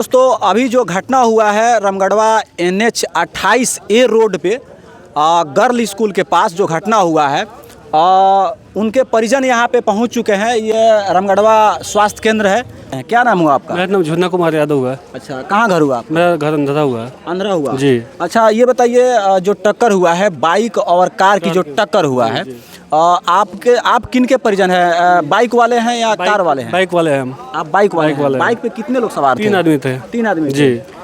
दोस्तों अभी जो घटना हुआ है रामगढ़वा NH 28A रोड पे गर्ल स्कूल के पास जो घटना हुआ है, उनके परिजन यहाँ पे पहुँच चुके हैं। ये रामगढ़वा स्वास्थ्य केंद्र है। क्या नाम हुआ आपका? मेरा नाम झुन्ना कुमार यादव हुआ है। अच्छा, कहाँ घर हुआ आपका? मेरा घर अंधेरा हुआ है। अंधेरा हुआ जी। अच्छा, ये बताइए जो टक्कर हुआ है बाइक और कार की जो टक्कर हुआ है, आप किन के परिजन हैं? बाइक वाले हैं या कार वाले हैं? बाइक वाले हैं हम। आप बाइक वाले हैं। वाले हैं। बाइक पे कितने लोग सवार थे? 3 आदमी थे। 3 आदमी जी। थे।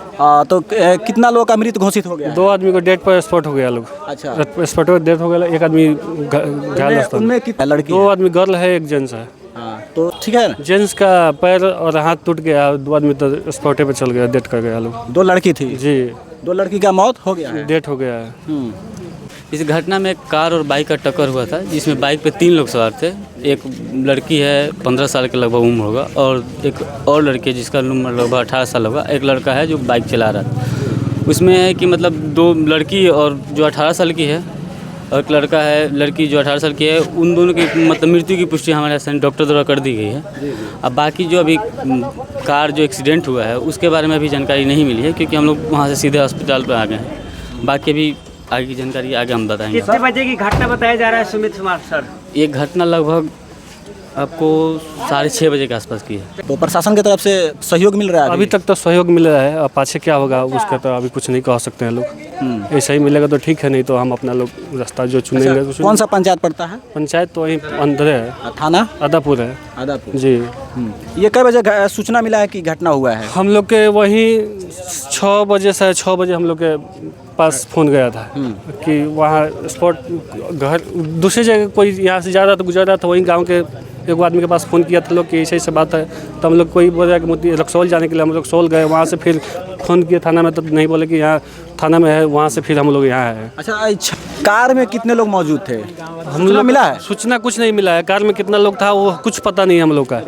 तो कितना लोगों का मृत घोषित हो गया? 2 आदमी को डेट पर स्पॉट हो गया लोग। अच्छा, स्पॉट पर डेथ हो गया। 1 आदमी घायल अवस्था में। उनमें कितने लड़की? 2 आदमी गर्ल है, 1 जेंट्स है। हाँ, तो ठीक है ना। जेंट्स का पैर और हाथ टूट गया, 2 आदमी तो स्पॉटे पे चल गया, डेथ कर गया लोग। 2 लड़की थी। जी। 2 लड़की का मौत हो गया है। डेथ हो गया है। इस घटना में कार और बाइक का टक्कर हुआ था, जिसमें बाइक पे 3 लोग सवार थे। एक लड़की है 15 साल के लगभग उम्र होगा, और एक और लड़की है जिसका उम्र लगभग 18 साल होगा। एक लड़का है जो बाइक चला रहा था। उसमें है कि मतलब 2 लड़की और जो 18 साल की है, और एक लड़का है, लड़की जो 18 साल की है, उन दोनों की मतलब मृत्यु की पुष्टि हमारे स्थानीय डॉक्टर द्वारा कर दी गई है। अब बाकी जो अभी कार जो एक्सीडेंट हुआ है उसके बारे में अभी जानकारी नहीं मिली है, क्योंकि हम लोग वहाँ से सीधे अस्पताल पर आ गए हैं। बाकी अभी आगे की जानकारी आगे हम बताएंगे। कितने बजे की घटना बताया जा रहा है सुमित कुमार सर? ये घटना लगभग आपको 6:30 बजे के आसपास की है। तो प्रशासन की तरफ से सहयोग मिल रहा है? अभी तक तो सहयोग मिल रहा है। अब पाछे क्या होगा उसका तो अभी कुछ नहीं कह सकते हैं लोग। ऐसा ही मिलेगा तो ठीक है, नहीं तो हम अपना लोग रास्ता जो चुनेंगे। अच्छा, कौन सा पंचायत पड़ता है? पंचायत तो वहीं अंदर है। थाना आदापुर है। आदापुर। जी। ये कई बजे सूचना मिला है कि घटना हुआ है? हम लोग के वहीं 6 बजे, 6:30 बजे हम लोग के पास फ़ोन गया था कि वहाँ स्पॉट घर दूसरी जगह कोई यहाँ से जा रहा था, गुजर रहा था, वहीं गांव के एक आदमी के पास फ़ोन किया था लोग कि ऐसे बात है। तो हम लोग कोई बोल रहा कि रक्सौल जाने के लिए हम लोग रक्सौल गए। वहाँ से फिर फ़ोन किया थाना में, तो नहीं बोले कि यहाँ थाना में है। वहाँ से फिर हम लोग यहाँ आए। अच्छा, कार में कितने लोग मौजूद थे? हम लोग मिला है? सूचना कुछ नहीं मिला है। कार में कितना लोग था वो कुछ पता नहीं है हम लोग का।